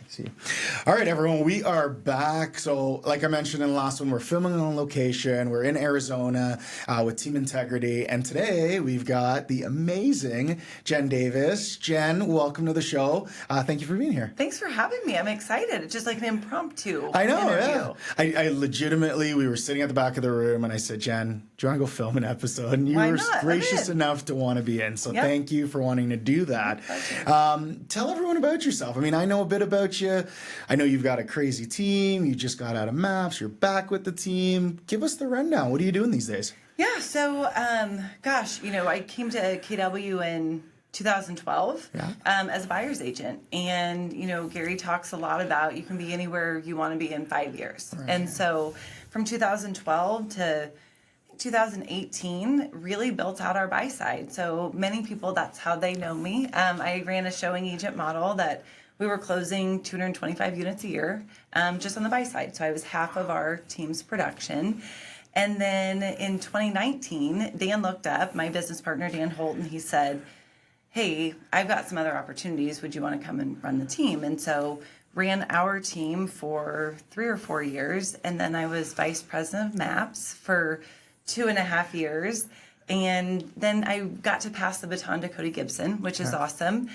See. All right, everyone, we are back. So, like I mentioned in the last one, we're filming on location. We're in Arizona with Team Integrity. And today we've got the amazing Jen Davis. Jen, welcome to the show. Thank you for being here. Thanks for having me. I'm excited. It's just like an impromptu I know, interview. yeah. I legitimately, we were sitting at the back of the room and I said, Jen, do you want to go film an episode? And you Why were not? gracious enough to want to be in. So thank you for wanting to do that. Tell everyone about yourself. I mean, I know a bit about you. I know you've got a crazy team. You just got out of MAPS. You're back with the team. Give us the rundown. What are you doing these days? Yeah, so, I came to KW in 2012 as a buyer's agent. And, Gary talks a lot about you can be anywhere you want to be in 5 years. Right. And so from 2012 to 2018, really built out our buy side. So many people, that's how they know me. I ran a showing agent model that we were closing 225 units a year just on the buy side. So I was half of our team's production. And then in 2019, Dan looked up, my business partner, Dan Holt, and he said, hey, I've got some other opportunities. Would you want to come and run the team? And so ran our team for 3 or 4 years. And then I was vice president of MAPS for 2.5 years. And then I got to pass the baton to Cody Gibson, which is awesome.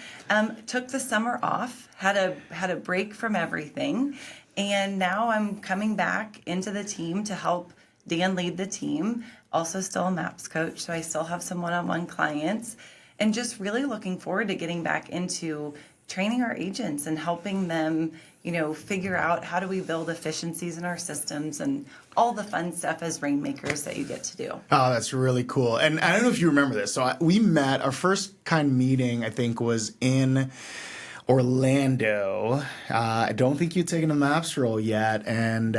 Took the summer off, had a break from everything. And now I'm coming back into the team to help Dan lead the team. Also still a MAPS coach, so I still have some one-on-one clients. And just really looking forward to getting back into training our agents and helping them, figure out how do we build efficiencies in our systems and all the fun stuff as rainmakers that you get to do. Oh, that's really cool. And I don't know if you remember this. So we met, our first kind of meeting, I think, was in Orlando. I don't think you'd taken a MAPS role yet. And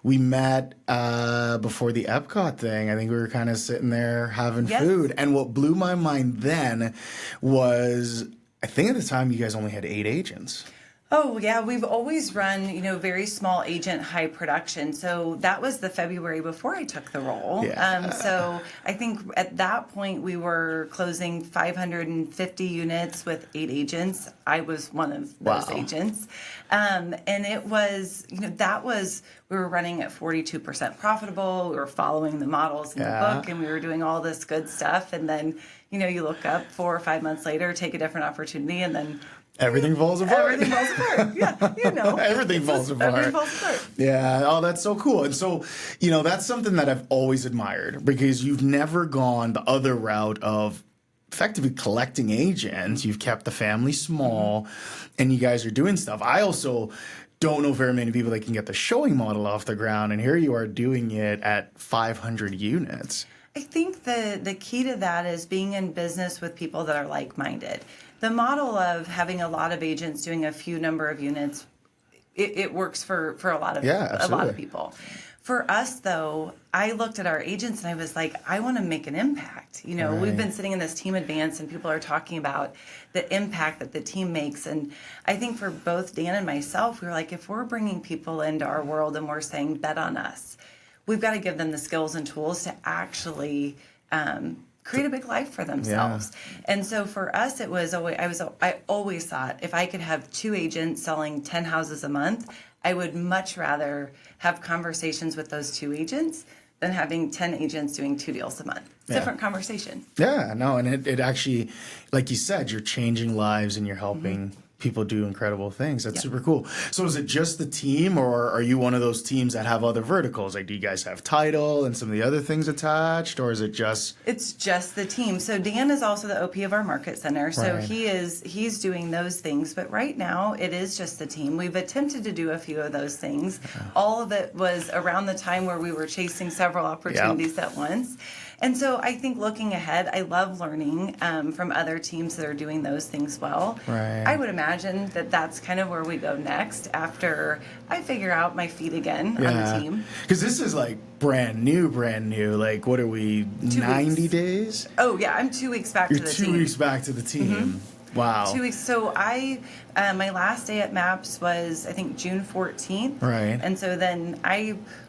we met before the Epcot thing. I think we were kind of sitting there having food. And what blew my mind then was, I think at the time you guys only had 8 agents. Oh, yeah. We've always run, very small agent, high production. So that was the February before I took the role. Yeah. So I think at that point we were closing 550 units with 8 agents. I was one of those agents. And it was, we were running at 42% profitable. We were following the models in the book and we were doing all this good stuff. And then, you look up 4 or 5 months later, take a different opportunity, and then everything falls apart. Everything falls apart. Yeah, Everything falls apart. Everything falls apart. Yeah. Oh, that's so cool. And so, that's something that I've always admired because you've never gone the other route of effectively collecting agents. You've kept the family small and you guys are doing stuff. I also don't know very many people that can get the showing model off the ground. And here you are doing it at 500 units. I think the key to that is being in business with people that are like-minded. The model of having a lot of agents doing a few number of units, it works for a lot of people. For us, though, I looked at our agents and I was like, I want to make an impact. We've been sitting in this team advance and people are talking about the impact that the team makes. And I think for both Dan and myself, we were like, if we're bringing people into our world and we're saying, bet on us, we've got to give them the skills and tools to actually create a big life for themselves. Yeah. And so for us, it was I always thought if I could have 2 agents selling 10 houses a month, I would much rather have conversations with those 2 agents than having 10 agents doing 2 deals a month. Different conversation. Yeah, no, and it actually, like you said, you're changing lives and you're helping people do incredible things. That's super cool. So is it just the team or are you one of those teams that have other verticals? Like, do you guys have title and some of the other things attached, or is it just? It's just the team. So Dan is also the OP of our market center. So he's doing those things. But right now it is just the team. We've attempted to do a few of those things. All of it was around the time where we were chasing several opportunities at once. And so I think looking ahead, I love learning from other teams that are doing those things well. Right. I would imagine that that's kind of where we go next after I figure out my feet again on the team. Because this is like brand new. Like, what are we, 90 days? Oh, yeah, I'm 2 weeks back to the team. 2 weeks back to the team. Wow. 2 weeks. So my last day at MAPS was, I think, June 14th. Right. And so then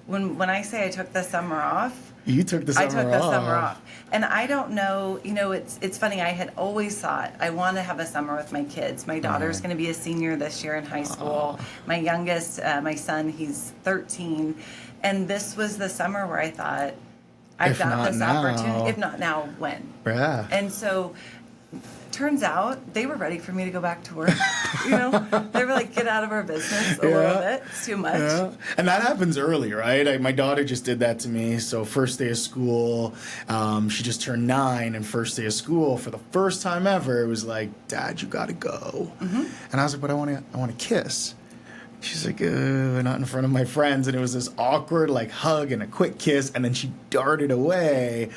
when I say I took the summer off, You took the summer off. I took the summer off. And I don't know, it's funny. I had always thought I want to have a summer with my kids. My daughter's going to be a senior this year in high school. My youngest, my son, he's 13. And this was the summer where I thought, I've got this opportunity. If not now, when? Yeah. And so turns out they were ready for me to go back to work. They were like, get out of our business a little bit. It's too much. Yeah. And that happens early, right? My daughter just did that to me. So first day of school, she just turned 9, and first day of school, for the first time ever, it was like, Dad, you got to go. Mm-hmm. And I was like, but I want to kiss. She's like, not in front of my friends. And it was this awkward hug and a quick kiss. And then she darted away.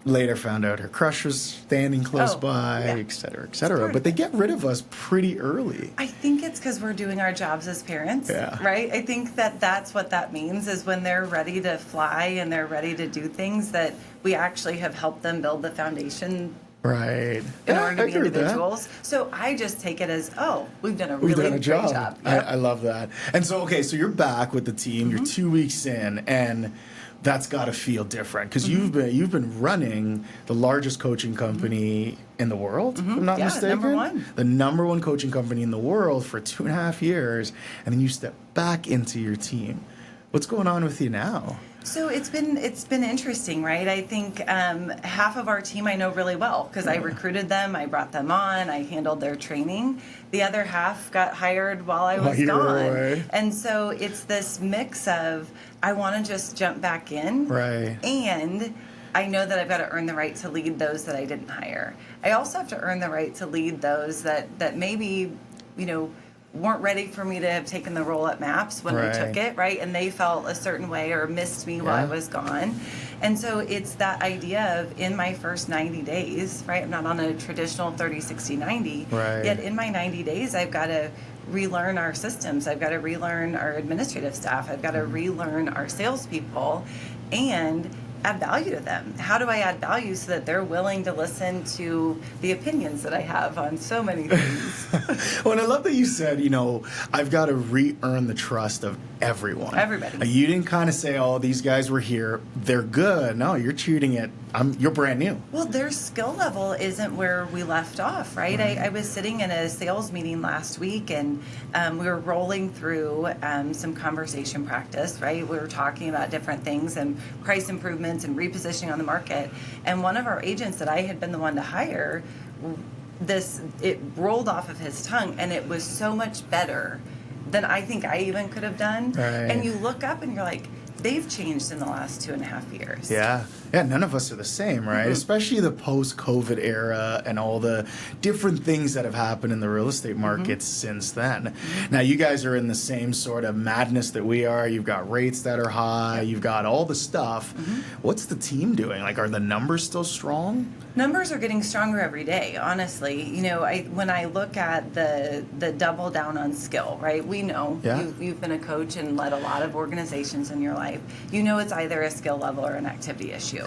Later found out her crush was standing close by, et cetera, et cetera. But they get rid of us pretty early. I think it's because we're doing our jobs as parents, right? I think that's what that means, is when they're ready to fly and they're ready to do things, that we actually have helped them build the foundation. Right. In order to be individuals. So I just take it as, we've done a really great job. Yep. I love that. And so, so you're back with the team. Mm-hmm. You're 2 weeks in, and that's got to feel different, because you've been running the largest coaching company in the world, if I'm not mistaken. #1. The #1 coaching company in the world for 2.5 years, and then you step back into your team. What's going on with you now? So it's been interesting, right? I think half of our team I know really well, because I recruited them, I brought them on, I handled their training. The other half got hired while I was gone. And so it's this mix of, I want to just jump back in. Right. And I know that I've got to earn the right to lead those that I didn't hire. I also have to earn the right to lead those that maybe, weren't ready for me to have taken the role at MAPS when I took it, right? And they felt a certain way or missed me while I was gone. And so it's that idea of, in my first 90 days, right? I'm not on a traditional 30, 60, 90. Right. Yet in my 90 days, I've got to relearn our systems. I've got to relearn our administrative staff. I've got to relearn our salespeople and add value to them. How do I add value so that they're willing to listen to the opinions that I have on so many things? Well, and I love that you said, I've got to re-earn the trust of everyone. Everybody. You didn't kind of say, these guys were here, they're good. No, you're treating it, you're brand new. Well, their skill level isn't where we left off, right? I was sitting in a sales meeting last week, and we were rolling through some conversation practice, right? We were talking about different things and price improvements and repositioning on the market. And one of our agents that I had been the one to hire, it rolled off of his tongue, and it was so much better than I think I even could have done. Right. And you look up and you're like, they've changed in the last 2.5 years. Yeah, none of us are the same, right? Mm-hmm. Especially the post-COVID era and all the different things that have happened in the real estate markets since then. Mm-hmm. Now, you guys are in the same sort of madness that we are. You've got rates that are high. You've got all the stuff. Mm-hmm. What's the team doing? Are the numbers still strong? Numbers are getting stronger every day, honestly. When I look at the double down on skill, right? We know you've been a coach and led a lot of organizations in your life. It's either a skill level or an activity issue.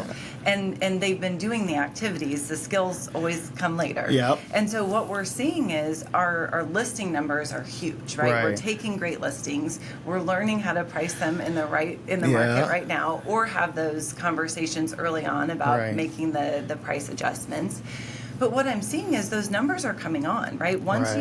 And they've been doing the activities. The skills always come later. Yep. And so what we're seeing is our listing numbers are huge, right? We're taking great listings. We're learning how to price them in the market right now, or have those conversations early on about making the price adjustments. But what I'm seeing is those numbers are coming on, right? Once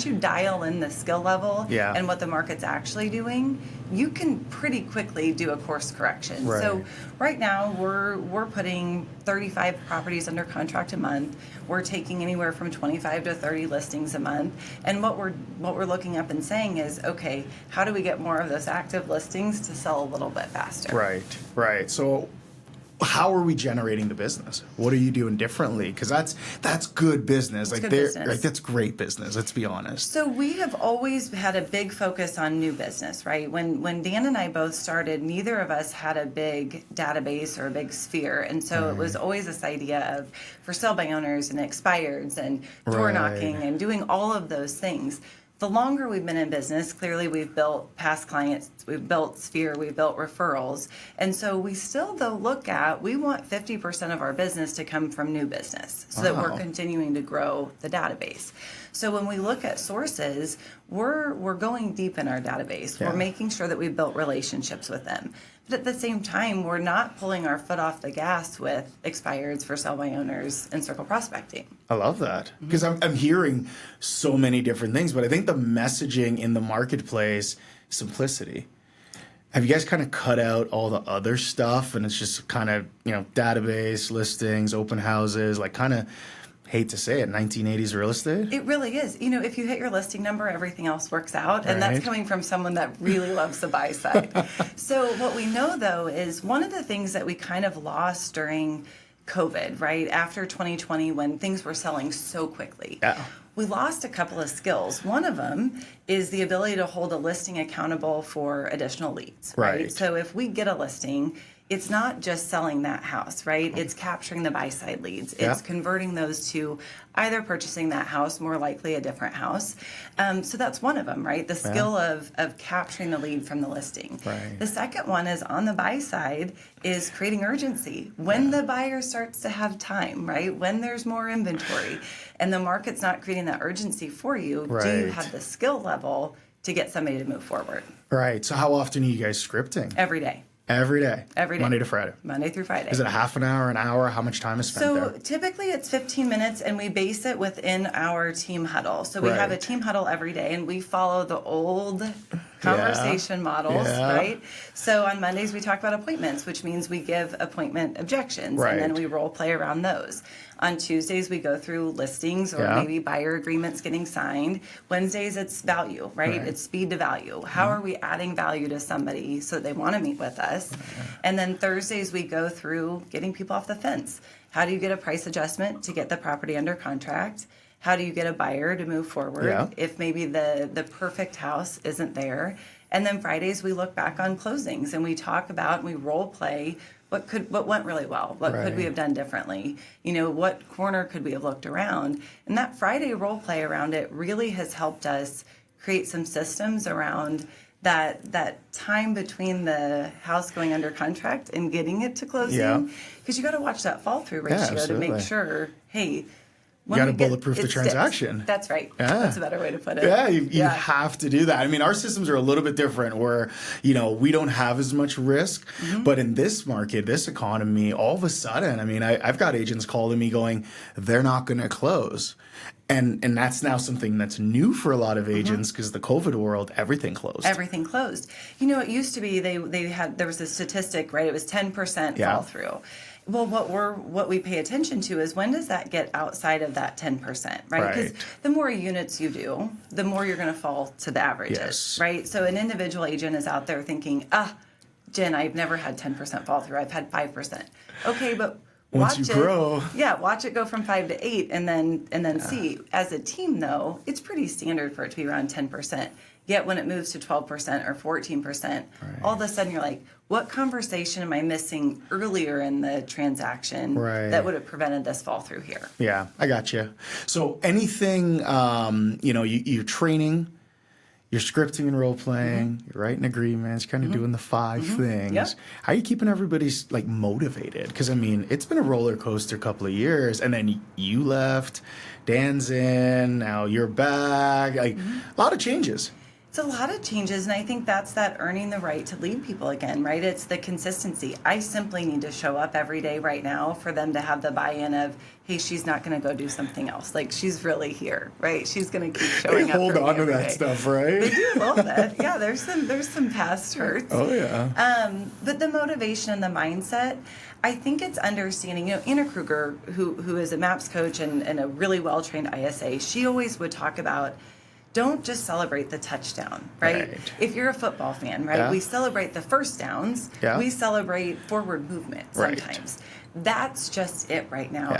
you dial in the skill level and what the market's actually doing, you can pretty quickly do a course correction. Right. So right now we're putting 35 properties under contract a month. We're taking anywhere from 25 to 30 listings a month. And what we're looking up and saying is, okay, how do we get more of those active listings to sell a little bit faster? Right. So how are we generating the business? What are you doing differently? Because that's good business. That's great business. Let's be honest. So we have always had a big focus on new business, right? When Dan and I both started, neither of us had a big database or a big sphere, and so it was always this idea of for sale by owners and expireds and door knocking and doing all of those things. The longer we've been in business, clearly we've built past clients, we've built Sphere, we've built referrals. And so we still, though, we want 50% of our business to come from new business so that we're continuing to grow the database. So when we look at sources, we're going deep in our database. We're making sure that we've built relationships with them. But at the same time, we're not pulling our foot off the gas with expireds for sell by owners and circle prospecting. I love that because I'm hearing so many different things, but I think the messaging in the marketplace, simplicity. Have you guys kind of cut out all the other stuff and it's just kind of, database, listings, open houses, like kind of, hate to say it, 1980s real estate? It really is. If you hit your listing number, everything else works out. And that's coming from someone that really loves the buy side. So what we know, though, is one of the things that we kind of lost during COVID, right? After 2020, when things were selling so quickly. Yeah. We lost a couple of skills. One of them is the ability to hold a listing accountable for additional leads. Right. So if we get a listing, it's not just selling that house, right? It's capturing the buy-side leads. Yeah. It's converting those to either purchasing that house, more likely a different house. So that's one of them, right? The skill of capturing the lead from the listing. Right. The second one is on the buy side is creating urgency. When the buyer starts to have time, right? When there's more inventory and the market's not creating that urgency for you, do you have the skill level to get somebody to move forward? Right. So how often are you guys scripting? Every day. Every day. Every day. Monday to Friday. Monday through Friday. Is it a half an hour, an hour? How much time is spent So there? typically it's 15 minutes and we base it within our team huddle. So we have a team huddle every day and we follow the old conversation models, right? So on Mondays we talk about appointments, which means we give appointment objections and then we role play around those. On Tuesdays we go through listings or maybe buyer agreements getting signed. Wednesdays it's value, right? It's speed to value. How are we adding value to somebody so that they want to meet with us? And then Thursdays we go through getting people off the fence. How do you get a price adjustment to get the property under contract? How do you get a buyer to move forward if maybe the perfect house isn't there? And then Fridays we look back on closings and we talk about and we role play what went really well, what could we have done differently, what corner could we have looked around, and that Friday role play around it really has helped us create some systems around that time between the house going under contract and getting it to closing, because you got to watch that fall through ratio to make sure, hey, you got to bulletproof the transaction. Sticks. That's right. That's a better way to put it. Yeah, you have to do that. I mean, our systems are a little bit different where, we don't have as much risk. But in this market, this economy, all of a sudden, I mean, I've got agents calling me going, they're not going to close. And that's now something that's new for a lot of agents because the COVID world, everything closed. Everything closed. It used to be there was a statistic, right? It was 10% fall through. Well, what we pay attention to is when does that get outside of that 10%, right? Because the more units you do, the more you're going to fall to the averages, right? So an individual agent is out there thinking, Jen, I've never had 10% fall through. I've had 5%. Okay, but once you grow. Yeah, watch it go from 5 to 8 and then see. As a team, though, it's pretty standard for it to be around 10%. Yet when it moves to 12% or 14%, all of a sudden you're like, what conversation am I missing earlier in the transaction that would have prevented this fall through here? Yeah, I got you. So anything, you're training, you're scripting and role playing, you're writing agreements, kind of doing the 5 things. Yep. How are you keeping everybody motivated? Because I mean, it's been a roller coaster couple of years, and then you left, Dan's in, now you're back. A lot of changes. It's a lot of changes, and I think that's that earning the right to lead people again, right? It's the consistency. I simply need to show up every day right now for them to have the buy-in of, hey, she's not going to go do something else. Like, she's really here, right? She's going to keep showing up. Hold on to that stuff, right? They do a little bit. Yeah, there's some past hurts. Oh, yeah. But the motivation and the mindset, I think it's understanding. Anna Kruger, who is a MAPS coach and a really well-trained ISA, she always would talk about, don't just celebrate the touchdown, right? If you're a football fan, right? We celebrate the first downs. We celebrate forward movement sometimes. That's just it right now.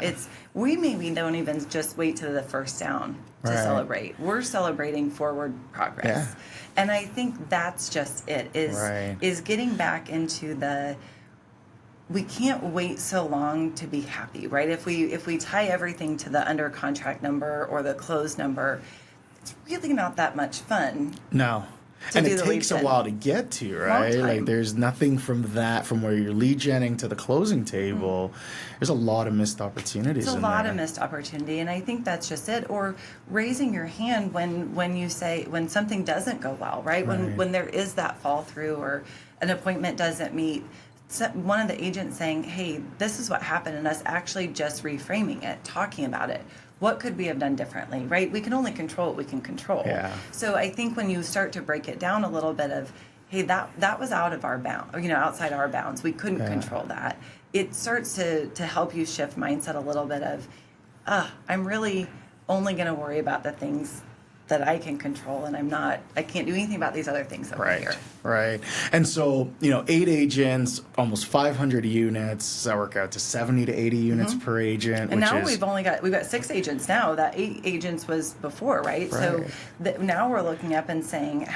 We maybe don't even just wait to the first down to celebrate. We're celebrating forward progress. And I think that's just it, is getting back into we can't wait so long to be happy, right? If we tie everything to the under contract number or the close number, it's really not that much fun. No. And do it the takes lead a gen. while to get to, right? time. Like there's nothing from where you're lead genning to the closing table. There's a lot of missed opportunities. It's a in lot there. of missed opportunity, and I think that's just it. Or raising your hand when you say when something doesn't go well, right? When there is that fall through or an appointment doesn't meet. One of the agents saying, "Hey, this is what happened," and us actually just reframing it, talking about it. What could we have done differently, right? We can only control what we can control. Yeah. So I think when you start to break it down a little bit of, hey, that was out of our bound, outside our bounds. We couldn't control that. It starts to help you shift mindset a little bit of, I'm really only going to worry about the things that I can control, and I can't do anything about these other things over here. Right. And so, 8 agents, almost 500 units, that work out to 70 to 80 units per agent. And which now is, we've got 6 agents now. That 8 agents was before, right? So now we're looking up and saying,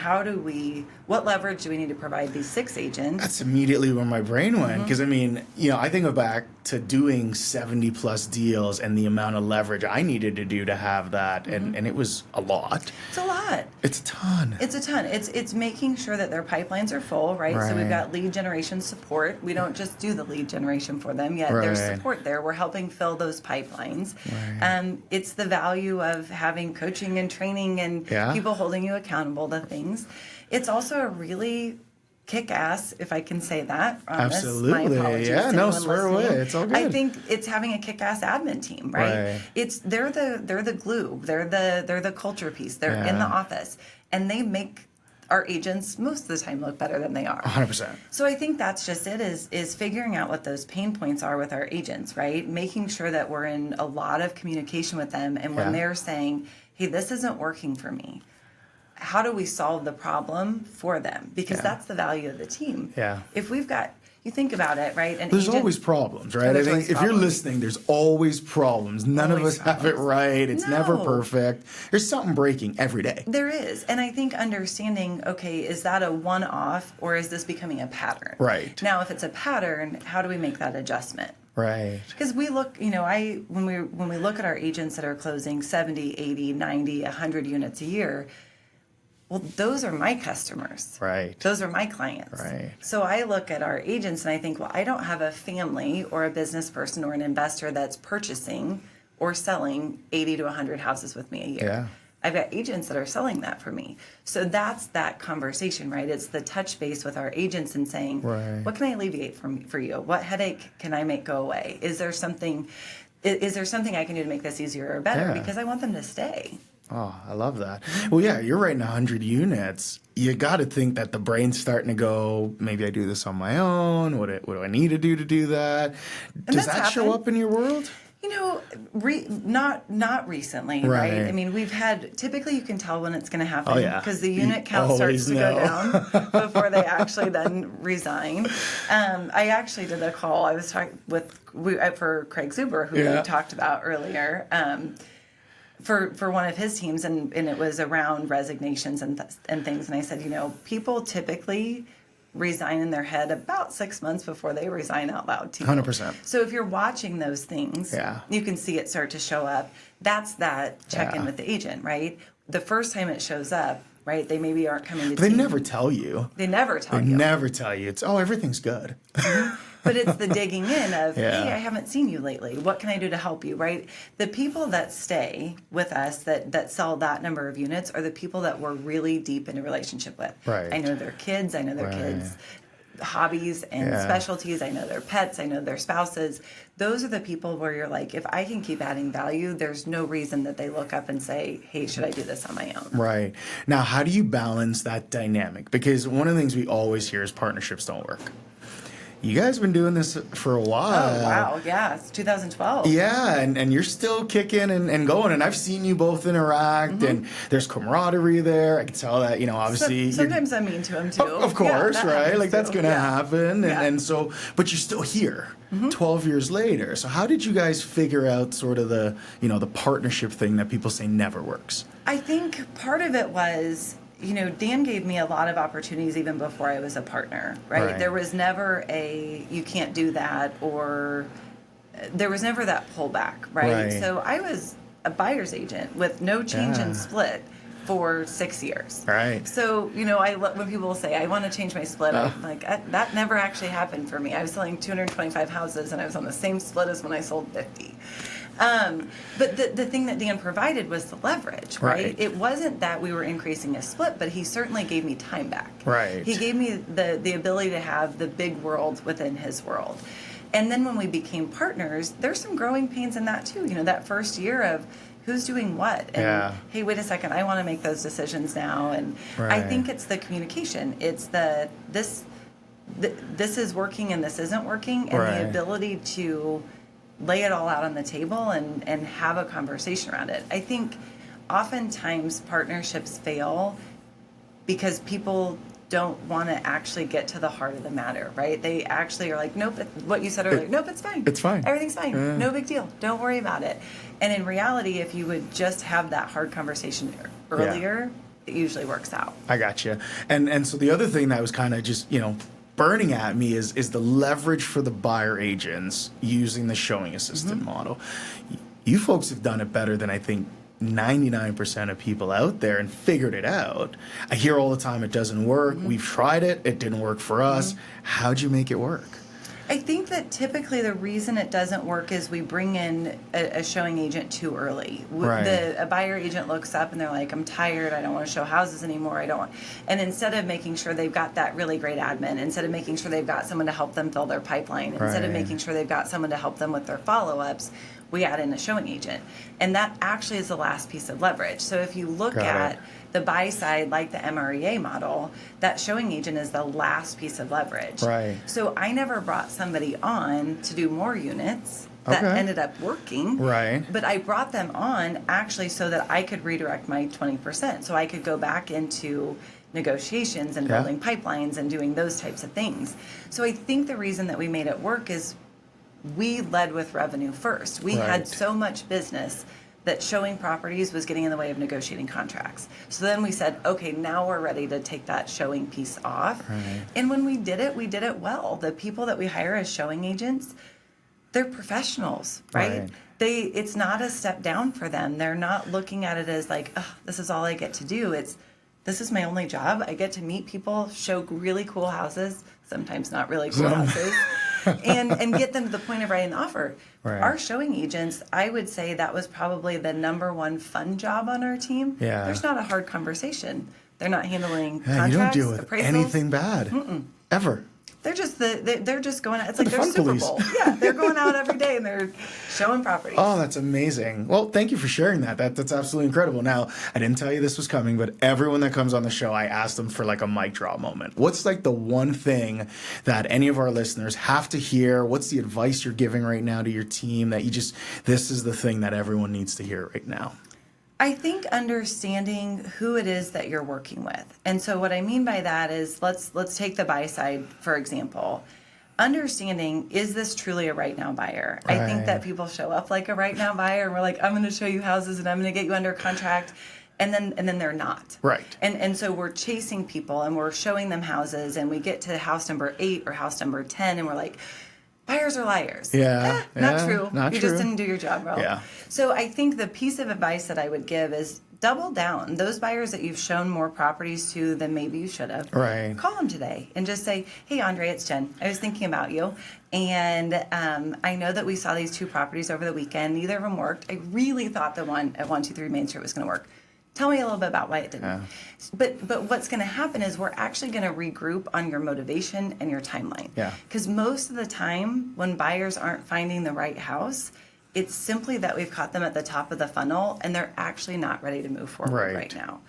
what leverage do we need to provide these 6 agents? That's immediately where my brain went. Because, Mm-hmm. I think back to doing 70 plus deals and the amount of leverage I needed to do to have that. Mm-hmm. And it was a lot. It's a lot. It's a ton. It's a ton. It's making sure that their pipelines are full, right? So we've got lead generation support. We don't just do the lead generation for them yet. There's support there. We're helping fill those pipelines. It's the value of having coaching and training and people holding you accountable to things. It's also a really kick-ass, if I can say that. Absolutely. My apologies to No, anyone swear away. listening. It's all good. I think it's having a kick-ass admin team, right? They're the glue. They're the culture piece. They're in the office, and they make our agents most of the time look better than they are. 100%. So I think that's just it, is figuring out what those pain points are with our agents, right? Making sure that we're in a lot of communication with them, and when they're saying, hey, this isn't working for me, how do we solve the problem for them? Because that's the value of the team. Yeah. If we've got, you think about it, right? There's always problems, right? There's I think always if you're problems. listening, there's always problems. None of us have it right. It's never No. perfect. There's something breaking every day. There is. And I think understanding, okay, is that a one-off or is this becoming a pattern? Right. Now, if it's a pattern, how do we make that adjustment? Right. Because we look, when we look at our agents that are closing 70, 80, 90, 100 units a year, well, those are my customers. Right. Those are my clients. Right. So I look at our agents and I think, well, I don't have a family or a business person or an investor that's purchasing or selling 80 to 100 houses with me a year. Yeah. I've got agents that are selling that for me. So that's that conversation, right? It's the touch base with our agents and saying, what can I alleviate for you? What headache can I make go away? Is there something I can do to make this easier or better? Because I want them to stay. Oh, I love that. Well, yeah, you're writing 100 units. You got to think that the brain's starting to go, maybe I do this on my own. What do I need to do that? Does that show up in your world? Not recently, right? I mean, typically you can tell when it's going to happen because the unit count starts to go down before they actually then resign. I actually did a call. I was talking for Craig Zuber, who we talked about earlier, for one of his teams, and it was around resignations and things. And I said, people typically resign in their head about 6 months before they resign out loud to you. 100%. So if you're watching those things, you can see it start to show up. That's that check-in with the agent, right? The first time it shows up, right, they maybe aren't coming to They never tell you. They never tell you. They never tell you. It's, everything's good. But it's the digging in of, hey, I haven't seen you lately. What can I do to help you, right? The people that stay with us that sell that number of units are the people that we're really deep in a relationship with. Right. I know their kids. I know their kids' hobbies and specialties. I know their pets. I know their spouses. Those are the people where you're like, if I can keep adding value, there's no reason that they look up and say, hey, should I do this on my own? Right. Now, how do you balance that dynamic? Because one of the things we always hear is partnerships don't work. You guys have been doing this for a while. Oh, wow. Yeah. It's 2012. Yeah, and you're still kicking and going. And I've seen you both interact, and there's camaraderie there. I can tell that, obviously. Sometimes I'm mean to him, too. Of course, right? Like, that's going to happen. And so, but you're still here 12 years later. So how did you guys figure out sort of the partnership thing that people say never works? I think part of it was, Dan gave me a lot of opportunities even before I was a partner, right? There was never you can't do that, or there was never that pullback, right? So I was a buyer's agent with no change in split for 6 years. Right. So, when people say, I want to change my split, I'm like, that never actually happened for me. I was selling 225 houses and I was on the same split as when I sold 50. But the thing that Dan provided was the leverage, right? It wasn't that we were increasing a split, but he certainly gave me time back. Right. He gave me the ability to have the big world within his world. And then when we became partners, there's some growing pains in that too. That first year of who's doing what. And hey, wait a second, I want to make those decisions now. And I think it's the communication. It's this is working and this isn't working, and the ability to lay it all out on the table and have a conversation around it. I think oftentimes partnerships fail because people don't want to actually get to the heart of the matter, right? They actually are like, nope, what you said earlier, nope, it's fine. It's fine. Everything's fine. No big deal. Don't worry about it. And in reality, if you would just have that hard conversation earlier, it usually works out. I got you. And so the other thing that was kind of just, burning at me is the leverage for the buyer agents using the showing assistant model. You folks have done it better than I think 99% of people out there and figured it out. I hear all the time it doesn't work. We've tried it. It didn't work for us. How'd you make it work? I think that typically the reason it doesn't work is we bring in a showing agent too early. A buyer agent looks up and they're like, I'm tired, I don't want to show houses anymore, and instead of making sure they've got that really great admin, instead of making sure they've got someone to help them fill their pipeline, instead of making sure they've got someone to help them with their follow-ups, we add in a showing agent. And that actually is the last piece of leverage. So if you look at the buy side, like the MREA model, that showing agent is the last piece of leverage. Right. So I never brought somebody on to do more units. That ended up working. Right. But I brought them on actually so that I could redirect my 20%. So I could go back into negotiations and building pipelines and doing those types of things. So I think the reason that we made it work is we led with revenue first. We had so much business that showing properties was getting in the way of negotiating contracts. So then we said, okay, now we're ready to take that showing piece off. And when we did it well. The people that we hire as showing agents, they're professionals, right? It's not a step down for them. They're not looking at it as like, oh, this is all I get to do. This is my only job. I get to meet people, show really cool houses, sometimes not really cool houses, and get them to the point of writing the offer. Our showing agents, I would say that was probably the number one fun job on our team. There's not a hard conversation. They're not handling contracts, you don't deal with appraisals. anything bad, ever. They're just they're just going out. It's like the their fun Super police. Bowl. Yeah, they're going out every day and they're showing properties. Oh, that's amazing. Well, thank you for sharing that. That's absolutely incredible. Now, I didn't tell you this was coming, but everyone that comes on the show, I ask them for like a mic drop moment. What's like the one thing that any of our listeners have to hear? What's the advice you're giving right now to your team that this is the thing that everyone needs to hear right now? I think understanding who it is that you're working with. And so what I mean by that is let's take the buy side, for example. Understanding, is this truly a right now buyer? I think that people show up like a right now buyer and we're like, I'm going to show you houses and I'm going to get you under contract. And then they're not. Right. And so we're chasing people and we're showing them houses and we get to house number 8 or house number 10 and we're like, buyers are liars. Not true. You just didn't do your job well. Yeah. So I think the piece of advice that I would give is double down. Those buyers that you've shown more properties to than maybe you should have. Call them today and just say, hey, Andre, it's Jen. I was thinking about you. And I know that we saw these 2 properties over the weekend. Neither of them worked. I really thought the one at 123 Main Street was going to work. Tell me a little bit about why it didn't. But what's going to happen is we're actually going to regroup on your motivation and your timeline. Because most of the time when buyers aren't finding the right house, it's simply that we've caught them at the top of the funnel and they're actually not ready to move forward right now.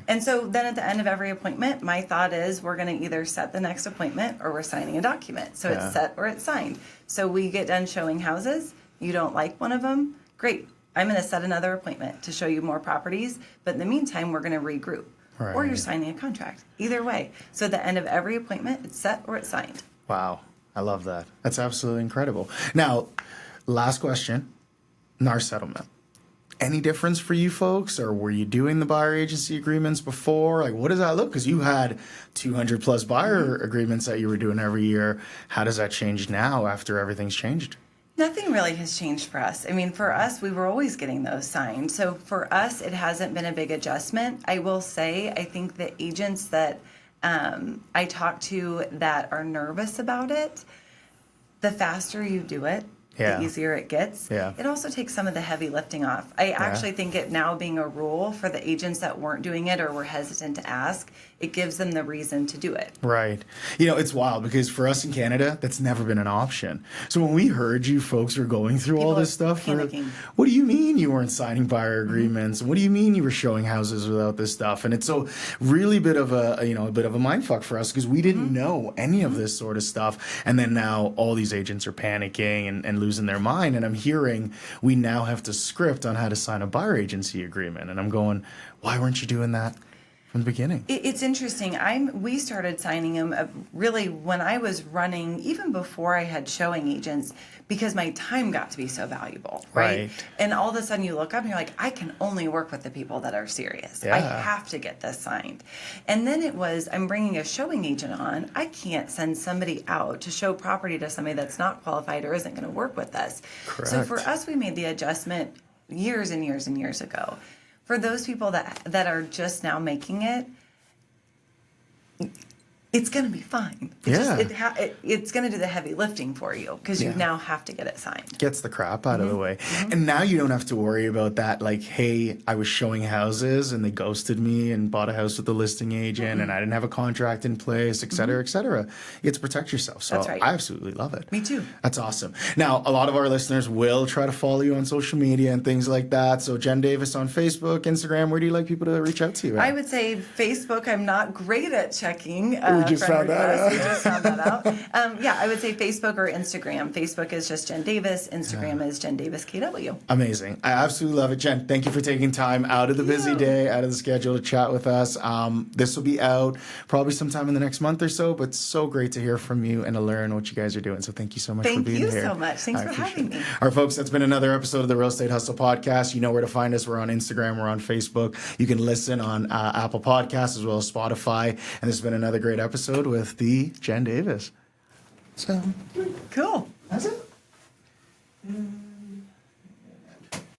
And so then at the end of every appointment, my thought is we're going to either set the next appointment or we're signing a document. So it's set or it's signed. So we get done showing houses. You don't like one of them? Great. I'm going to set another appointment to show you more properties, but in the meantime, we're going to regroup. Or you're signing a contract. Either way. So at the end of every appointment, it's set or it's signed. Wow. I love that. That's absolutely incredible. Now, last question. NAR settlement. Any difference for you folks, or were you doing the buyer agency agreements before? Like, what does that look? Because you had 200 plus buyer agreements that you were doing every year. How does that change now after everything's changed? Nothing really has changed for us. I mean, for us, we were always getting those signed. So for us, it hasn't been a big adjustment. I will say, I think the agents that I talk to that are nervous about it, the faster you do it, Yeah. the easier it gets. Yeah. It also takes some of the heavy lifting off. I actually think it now being a rule for the agents that weren't doing it or were hesitant to ask, it gives them the reason to do it. Right. You know, it's wild because for us in Canada, that's never been an option. So when we heard you folks were going through all People this are stuff, we're, panicking. what do you mean you weren't signing buyer agreements? What do you mean you were showing houses without this stuff? And it's so really bit of a bit of a mind fuck for us because we didn't know any of this sort of stuff. And then now all these agents are panicking and losing their mind. And I'm hearing we now have to script on how to sign a buyer agency agreement. And I'm going, why weren't you doing that from the beginning? It's interesting. We started signing them really when I was running, even before I had showing agents, because my time got to be so valuable, right? And all of a sudden you look up and you're like, I can only work with the people that are serious. I have to get this signed. And then it was, I'm bringing a showing agent on. I can't send somebody out to show property to somebody that's not qualified or isn't going to work with us. Correct. So for us, we made the adjustment years and years and years ago. For those people that are just now making it, it's going to be fine. It's going to do the heavy lifting for you because you now have to get it signed. Gets the crap out of the way. And now you don't have to worry about that. Like, hey, I was showing houses and they ghosted me and bought a house with a listing agent and I didn't have a contract in place, et cetera, et cetera. You get to protect yourself. So That's right. I absolutely love it. Me too. That's awesome. Now, a lot of our listeners will try to follow you on social media and things like that. So Jen Davis on Facebook, Instagram, where do you like people to reach out to you at? I would say Facebook. I'm not great at checking. We just found that out. We just found that out. I would say Facebook or Instagram. Facebook is just Jen Davis. Instagram is Jen Davis KW. Amazing. I absolutely love it. Jen, thank you for taking time out of the busy day, out of the schedule to chat with us. This will be out probably sometime in the next month or so, but so great to hear from you and to learn what you guys are doing. So thank you so much for being here. Thank you so much. Thanks for having me. All right, folks, that's been another episode of the Real Estate Hustle Podcast. You know where to find us. We're on Instagram. We're on Facebook. You can listen on Apple Podcasts as well as Spotify. And this has been another great episode with the Jen Davis. So Cool. that's it.